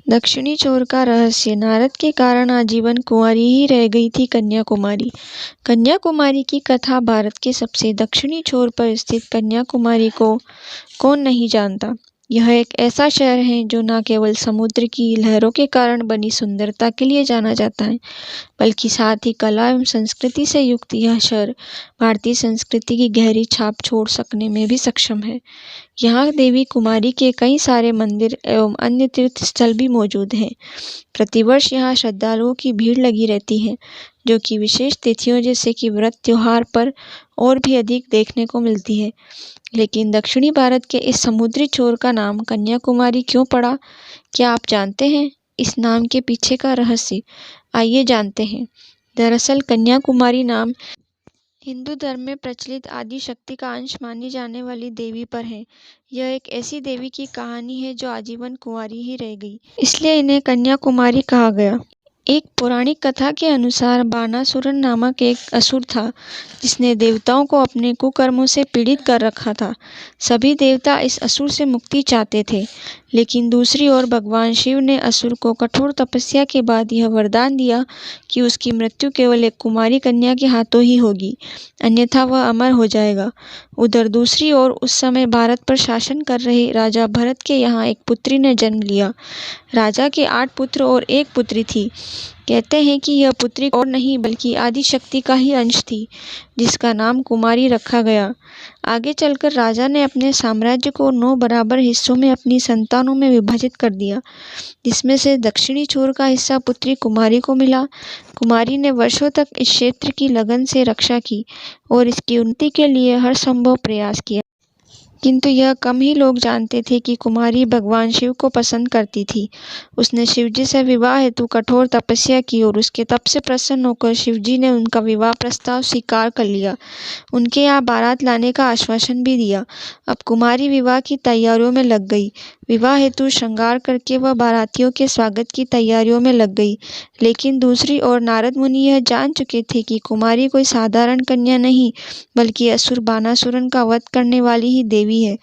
दक्षिणी छोर का रहस्य। नारद के कारण आजीवन कुंवारी ही रह गई थी कन्याकुमारी। कन्याकुमारी की कथा। भारत के सबसे दक्षिणी छोर पर स्थित कन्याकुमारी को कौन नहीं जानता। यह एक ऐसा शहर है जो न केवल समुद्र की लहरों के कारण बनी सुंदरता के लिए जाना जाता है, बल्कि साथ ही कला एवं संस्कृति से युक्त यह शहर भारतीय संस्कृति की गहरी छाप छोड़ सकने में भी सक्षम है। यहाँ देवी कुमारी के कई सारे मंदिर एवं अन्य तीर्थ स्थल भी मौजूद हैं। प्रतिवर्ष यहाँ श्रद्धालुओं की भीड़ लगी रहती है, जो कि विशेष तिथियों जैसे कि व्रत त्योहार पर और भी अधिक देखने को मिलती है। लेकिन दक्षिणी भारत के इस समुद्री छोर का नाम कन्याकुमारी क्यों पड़ा, क्या आप जानते हैं इस नाम के पीछे का रहस्य? आइए जानते हैं। दरअसल कन्याकुमारी नाम हिंदू धर्म में प्रचलित आदि शक्ति का अंश मानी जाने वाली देवी पर है। यह एक ऐसी देवी की कहानी है जो आजीवन कुंवारी ही रह गई, इसलिए इन्हें कन्याकुमारी कहा गया। एक पौराणिक कथा के अनुसार बानासुर नामक एक असुर था, जिसने देवताओं को अपने कुकर्मों से पीड़ित कर रखा था। सभी देवता इस असुर से मुक्ति चाहते थे, लेकिन दूसरी ओर भगवान शिव ने असुर को कठोर तपस्या के बाद यह वरदान दिया कि उसकी मृत्यु केवल एक कुमारी कन्या के हाथों ही होगी, अन्यथा वह अमर हो जाएगा। उधर दूसरी ओर उस समय भारत पर शासन कर रहे राजा भरत के यहाँ एक पुत्री ने जन्म लिया। राजा के 8 पुत्र और एक पुत्री थी। कहते हैं कि यह पुत्री और नहीं बल्कि आदि शक्ति का ही अंश थी, जिसका नाम कुमारी रखा गया। आगे चलकर राजा ने अपने साम्राज्य को 9 बराबर हिस्सों में अपनी संतानों में विभाजित कर दिया, जिसमें से दक्षिणी छोर का हिस्सा पुत्री कुमारी को मिला। कुमारी ने वर्षों तक इस क्षेत्र की लगन से रक्षा की और इसकी उन्नति के लिए हर संभव प्रयास किया, किंतु यह कम ही लोग जानते थे कि कुमारी भगवान शिव को पसंद करती थी। उसने शिवजी से विवाह हेतु कठोर तपस्या की और उसके तप से प्रसन्न होकर शिवजी ने उनका विवाह प्रस्ताव स्वीकार कर लिया। उनके यहाँ बारात लाने का आश्वासन भी दिया। अब कुमारी विवाह की तैयारियों में लग गई। विवाह हेतु श्रृंगार करके वह बारातियों के स्वागत की तैयारियों में लग गई। लेकिन दूसरी ओर नारद मुनि यह जान चुके थे कि कुमारी कोई साधारण कन्या नहीं, बल्कि असुर बानासुरन का वध करने वाली ही देवी है।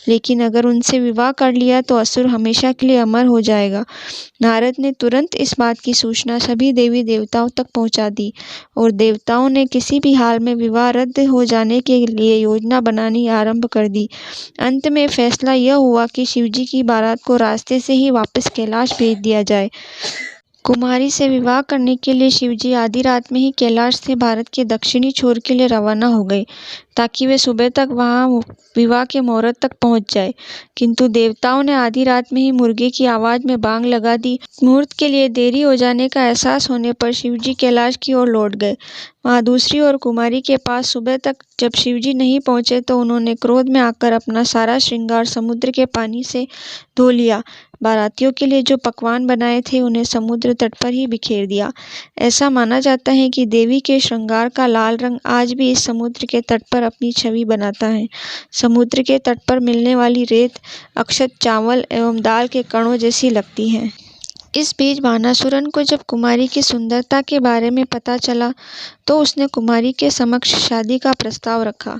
लेकिन अगर उनसे विवाह कर लिया तो असुर हमेशा के लिए अमर हो जाएगा। नारद ने तुरंत इस बात की सूचना सभी देवी देवताओं तक पहुंचा दी और देवताओं ने किसी भी हाल में विवाह रद्द हो जाने के लिए योजना बनानी आरंभ कर दी। अंत में फैसला यह हुआ कि शिवजी की बारात को रास्ते से ही वापस कैलाश भेज दिया जाए। कुमारी से विवाह करने के लिए शिवजी आधी रात में ही कैलाश से भारत के दक्षिणी छोर के लिए रवाना हो गए, ताकि वे सुबह तक वहां विवाह के मुहूर्त तक पहुंच जाए। किंतु देवताओं ने आधी रात में ही मुर्गे की आवाज में बांग लगा दी। मुहूर्त के लिए देरी हो जाने का एहसास होने पर शिवजी कैलाश की ओर लौट गए। वहां दूसरी ओर कुमारी के पास सुबह तक जब शिवजी नहीं पहुंचे तो उन्होंने क्रोध में आकर अपना सारा श्रृंगार समुद्र के पानी से धो लिया। बारातियों के लिए जो पकवान बनाए थे उन्हें समुद्र तट पर ही बिखेर दिया। ऐसा माना जाता है कि देवी के श्रृंगार का लाल रंग आज भी इस समुद्र के तट पर अपनी छवि बनाता है। समुद्र के तट पर मिलने वाली रेत अक्षत चावल एवं दाल के कणों जैसी लगती है। इस बीच बानासुरन को जब कुमारी की सुंदरता के बारे में पता चला तो उसने कुमारी के समक्ष शादी का प्रस्ताव रखा।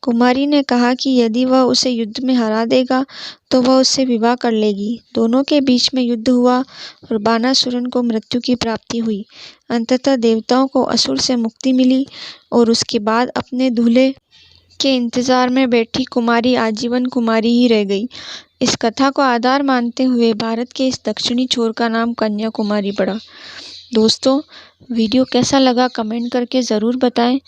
कुमारी ने कहा कि यदि वह उसे युद्ध में हरा देगा तो वह उससे विवाह कर लेगी। दोनों के बीच में युद्ध हुआ और बानासुरन को मृत्यु की प्राप्ति हुई। अंततः देवताओं को असुर से मुक्ति मिली और उसके बाद अपने दूल्हे के इंतजार में बैठी कुमारी आजीवन कुमारी ही रह गई। इस कथा को आधार मानते हुए भारत के इस दक्षिणी छोर का नाम कन्याकुमारी पड़ा। दोस्तों, वीडियो कैसा लगा कमेंट करके ज़रूर बताएं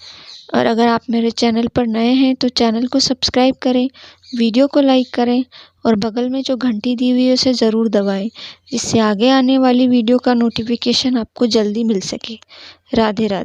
और अगर आप मेरे चैनल पर नए हैं तो चैनल को सब्सक्राइब करें, वीडियो को लाइक करें और बगल में जो घंटी दी हुई है उसे ज़रूर दबाएं, जिससे आगे आने वाली वीडियो का नोटिफिकेशन आपको जल्दी मिल सके। राधे राधे।